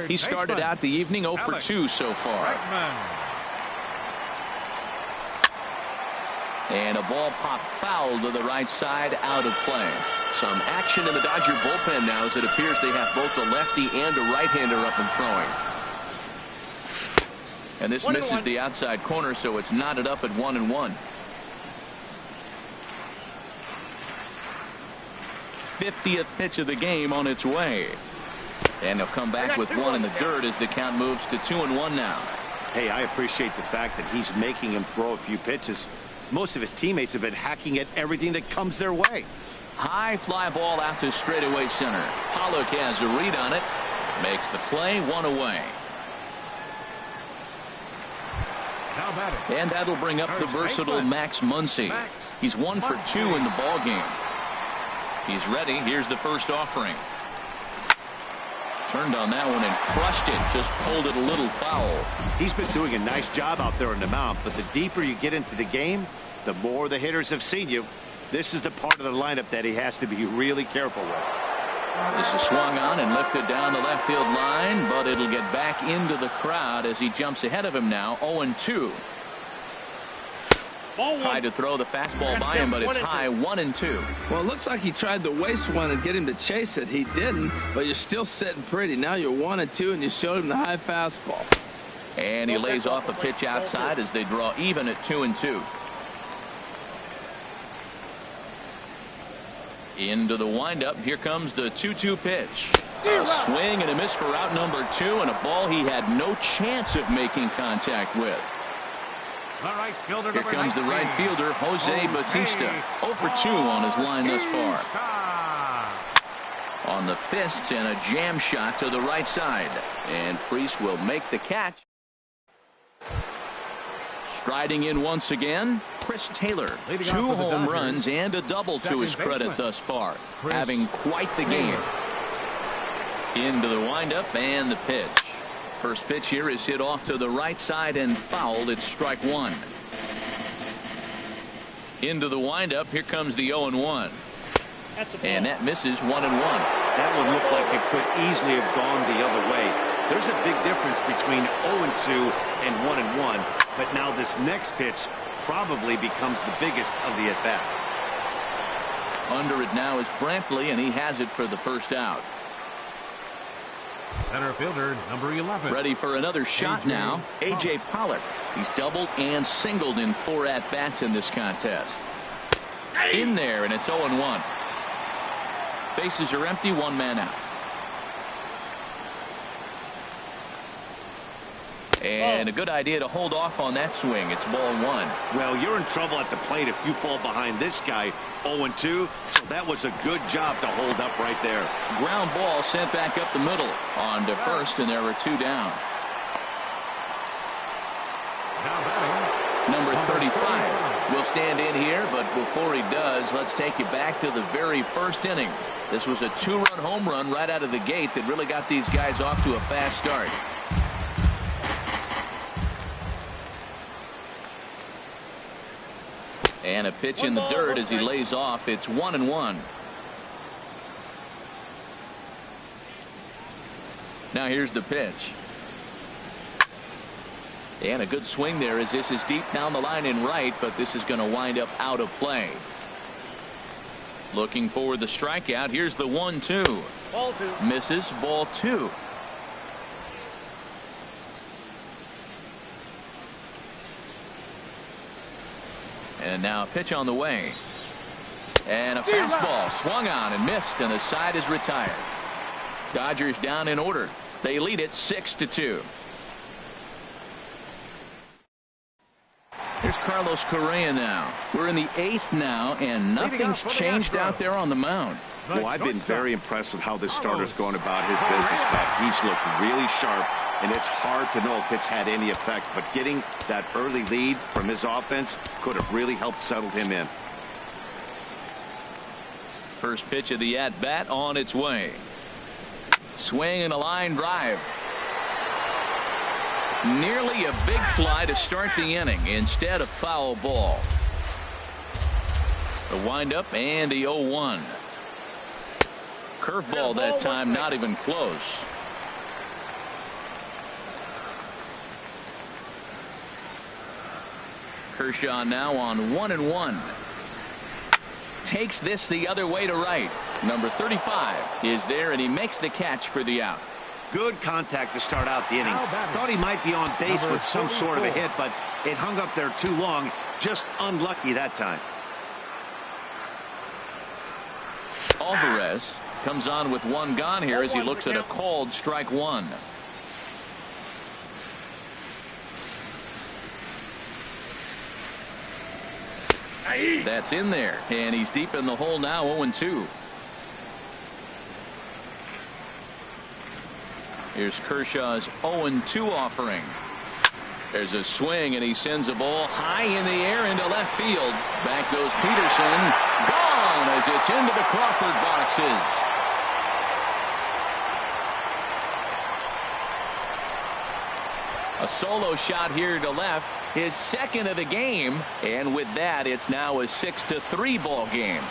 He started out the evening 0 for 2 so far. And a ball popped foul to the right side, out of play. Some action in the Dodger bullpen now, as it appears they have both a lefty and a right-hander up and throwing. And this misses the outside corner, so it's knotted up at 1-1. 50th pitch of the game on its way. And they'll come back with one in the dirt as the count moves to 2-1 now. Hey, I appreciate the fact that he's making him throw a few pitches. Most of his teammates have been hacking at everything that comes their way. High fly ball out to straightaway center. Pollock has a read on it. Makes the play, one away. And that'll bring up the versatile Max Muncy. He's 1 for 2 in the ball game. He's ready. Here's the first offering. Turned on that one and crushed it. Just pulled it a little foul. He's been doing a nice job out there on the mound, but the deeper you get into the game, the more the hitters have seen you. This is the part of the lineup that he has to be really careful with. This is swung on and lifted down the left field line, but it'll get back into the crowd as he jumps ahead of him now. 0-2. Tried to throw the fastball by him, but it's high. 1-2. Well, it looks like he tried to waste one and get him to chase it. He didn't, but you're still sitting pretty. Now you're 1-2, and you showed him the high fastball. And he lays off a pitch outside as they draw even at 2-2. Into the windup. Here comes the 2-2 pitch. A swing and a miss for out number 2, and a ball he had no chance of making contact with. Here comes the right fielder, Jose Bautista. 0 for 2 on his line thus far. On the fists and a jam shot to the right side. And Freese will make the catch. Striding in once again, Chris Taylor. 2 home runs and a double to his credit thus far. Having quite the game. Into the windup and the pitch. First pitch here is hit off to the right side and fouled. It's strike 1. Into the windup. Here comes the 0-1. And that misses 1-1. That one looked like it could easily have gone the other way. There's a big difference between 0-2 and 1-1. But now this next pitch probably becomes the biggest of the at-bat. Under it now is Brantley, and he has it for the first out. Center fielder, number 11. Ready for another shot now. A.J. Pollock. He's doubled and singled in 4 at-bats in this contest. In there, and it's 0-1. Bases are empty, 1 man out. And a good idea to hold off on that swing. It's ball 1. Well, you're in trouble at the plate if you fall behind this guy. 0-2. So that was a good job to hold up right there. Ground ball sent back up the middle. On to first, and there are 2 down. Number 35 will stand in here, but before he does, let's take you back to the very first inning. This was a 2-run home run right out of the gate that really got these guys off to a fast start. And a pitch in the dirt as he lays off. It's 1-1. Now here's the pitch. And a good swing there as this is deep down the line in right, but this is going to wind up out of play. Looking for the strikeout. Here's the 1-2. Ball 2. Misses. Ball 2. And now a pitch on the way. And a fastball swung on and missed, and the side is retired. Dodgers down in order. They lead it 6-2. Here's Carlos Correa now. We're in the 8th now, and nothing's changed out there on the mound. Well, I've been very impressed with how this starter's going about his business, Pat. He's looked really sharp, and it's hard to know if it's had any effect. But getting that early lead from his offense could have really helped settle him in. First pitch of the at-bat on its way. Swing and a line drive. Nearly a big fly to start the inning. Instead, a foul ball. The windup and the 0-1. Curveball that time, not even close. Kershaw now on 1-1. Takes this the other way to right. Number 35 is there, and he makes the catch for the out. Good contact to start out the inning. Thought he might be on base with some sort of a hit, but it hung up there too long. Just unlucky that time. Alvarez comes on with one gone here as he looks at a called strike one. That's in there, and he's deep in the hole now, 0-2. Here's Kershaw's 0-2 offering. There's a swing, and he sends a ball high in the air into left field. Back goes Peterson. Gone as it's into the Crawford boxes. A solo shot here to left, his second of the game, and with that, it's now a 6-3 ball game.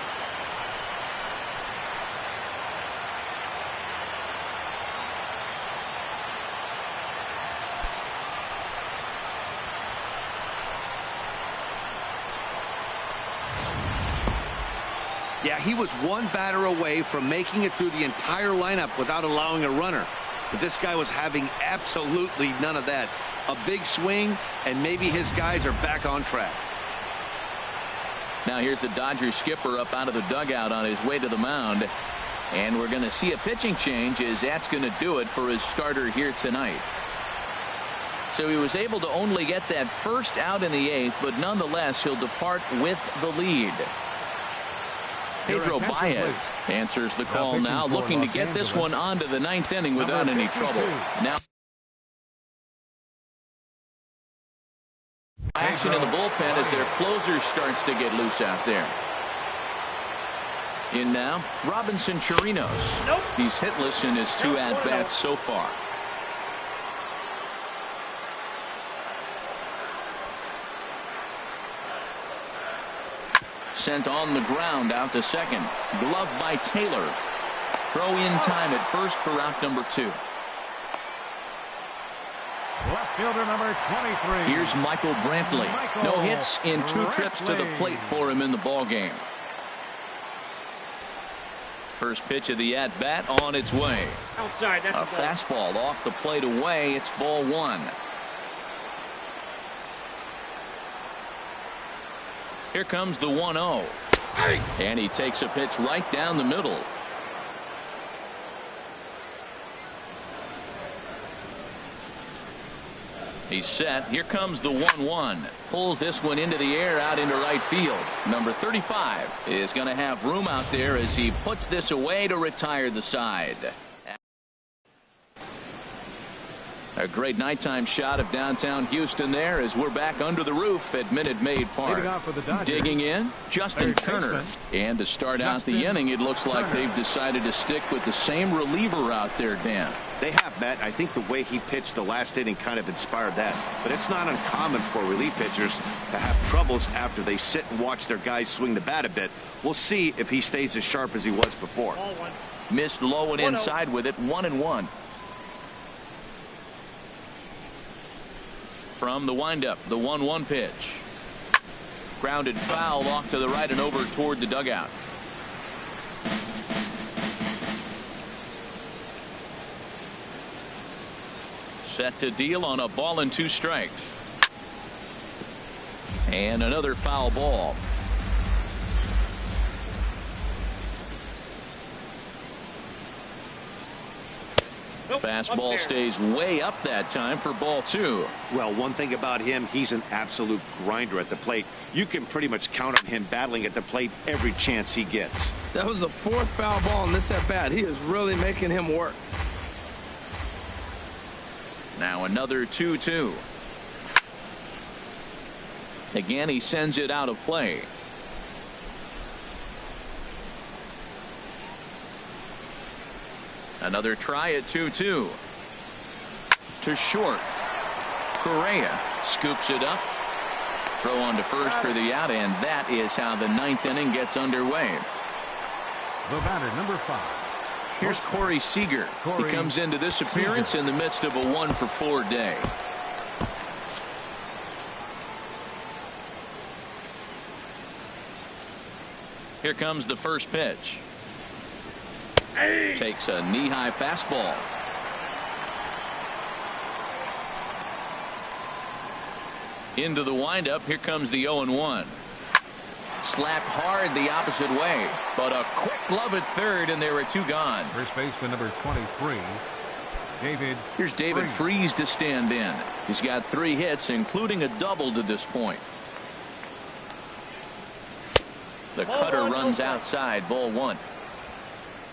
Yeah, he was one batter away from making it through the entire lineup without allowing a runner. But this guy was having absolutely none of that. A big swing, and maybe his guys are back on track. Now here's the Dodgers skipper up out of the dugout on his way to the mound. And we're going to see a pitching change as that's going to do it for his starter here tonight. So he was able to only get that first out in the 8th, but nonetheless he'll depart with the lead. Pedro Baez answers the call now, looking to get this one onto the 9th inning without any trouble. Now action in the bullpen as their closer starts to get loose out there. In now, Robinson Chirinos. He's hitless in his 2 at-bats so far. Sent on the ground out to second. Glove by Taylor. Throw in time at first for out number 2. Left fielder number 23. Here's Michael Brantley. No hits in 2 trips to the plate for him in the ball game. First pitch of the at-bat on its way. Outside, that's a fastball off the plate away. It's ball 1. Here comes the 1-0. And he takes a pitch right down the middle. He's set. Here comes the 1-1. Pulls this one into the air out into right field. Number 35 is going to have room out there as he puts this away to retire the side. A great nighttime shot of downtown Houston there as we're back under the roof at Minute Maid Park. Digging in, Justin Turner. And to start out the inning, it looks like they've decided to stick with the same reliever out there, Dan. They have, Matt. I think the way he pitched the last inning kind of inspired that. But it's not uncommon for relief pitchers to have troubles after they sit and watch their guys swing the bat a bit. We'll see if he stays as sharp as he was before. Missed low and inside with it, 1-1. From the windup, the 1-1 pitch. Grounded foul off to the right and over toward the dugout. Set to deal on a ball and 2 strikes. And another foul ball. Fastball stays way up that time for ball 2. Well, one thing about him, he's an absolute grinder at the plate. You can pretty much count on him battling at the plate every chance he gets. That was the 4th foul ball in this at bat. He is really making him work. Now another 2-2. Again, he sends it out of play. Another try at 2-2. To short. Correa scoops it up. Throw on to first for the out, and that is how the 9th inning gets underway. The batter, number 5. Here's Corey Seager. He comes into this appearance in the midst of a 1-for-4 day. Here comes the first pitch. Takes a knee-high fastball. Into the windup. Here comes the 0-1. Slapped hard the opposite way, but a quick glove at third, and there are two gone. First baseman number 23, David. Here's David Freese to stand in. He's got 3 hits, including a double to this point. The cutter runs outside, ball 1.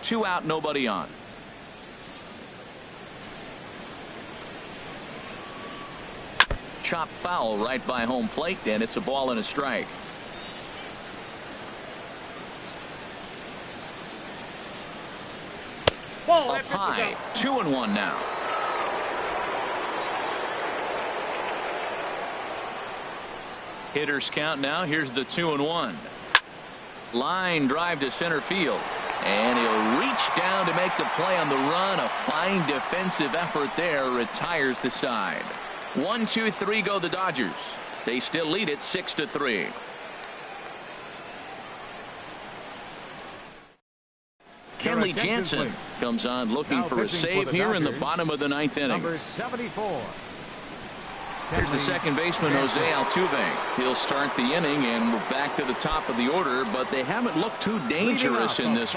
2 out, nobody on. Chop foul right by home plate, and it's a ball and a strike. Up high, 2-1 now. Hitters count now. Here's the 2-1. Line drive to center field, and he'll reach down to make the play on the run. A fine defensive effort there retires the side. 1-2-3 go the Dodgers. They still lead it 6-3. Kenley Jansen comes on looking for a save here in the bottom of the 9th inning. Number 74. Here's the second baseman, Jose Altuve. He'll start the inning, and we're back to the top of the order, but they haven't looked too dangerous in this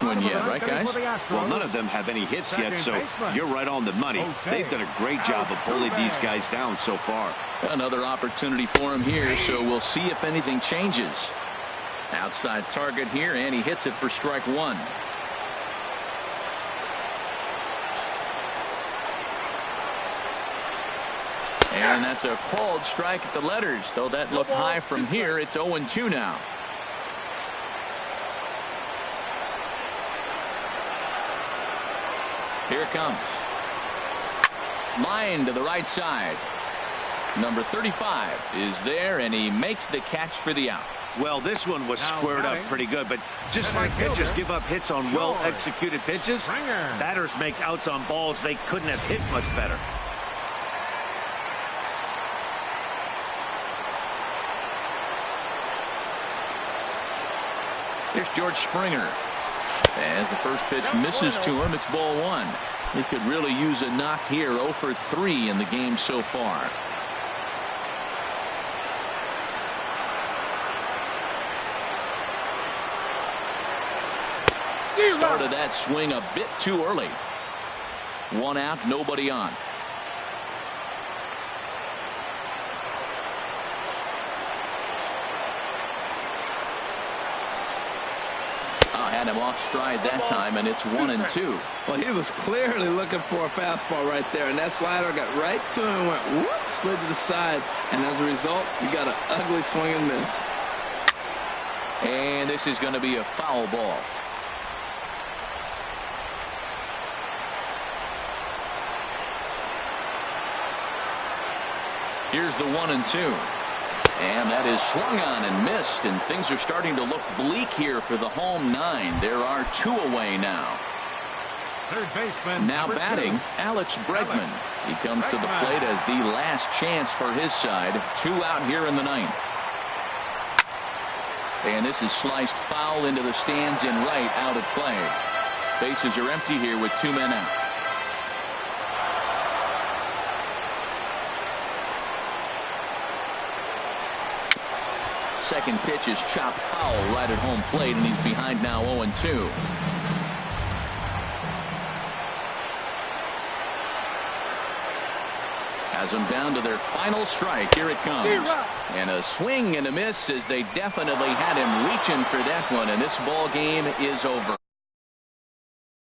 one yet, right, guys? Well, none of them have any hits yet, so you're right on the money. They've done a great job of holding these guys down so far. Another opportunity for him here, so we'll see if anything changes. Outside target here, and he hits it for strike 1. And that's a called strike at the letters, though that looked high from here. It's 0-2 now. Here it comes. Line to the right side. Number 35 is there, and he makes the catch for the out. Well, this one was squared up pretty good, but just like pitchers give up hits on well-executed pitches, batters make outs on balls they couldn't have hit much better. Here's George Springer. As the first pitch misses to him, it's ball 1. He could really use a knock here. 0 for 3 in the game so far. Started that swing a bit too early. 1 out, nobody on. Had him off stride that time, and it's 1-2. Well, he was clearly looking for a fastball right there, and that slider got right to him and went whoop, slid to the side, and as a result, you got an ugly swing and miss. And this is going to be a foul ball. Here's the 1-2. And that is swung on and missed, and things are starting to look bleak here for the home 9. There are 2 away now. Third baseman now batting, Alex Bregman. He comes to the plate as the last chance for his side. 2 out here in the 9th. And this is sliced foul into the stands in right, out of play. Bases are empty here with 2 men out. Second pitch is chopped foul right at home plate, and he's behind now 0-2. Has them down to their final strike. Here it comes. And a swing and a miss, as they definitely had him reaching for that one, and this ball game is over.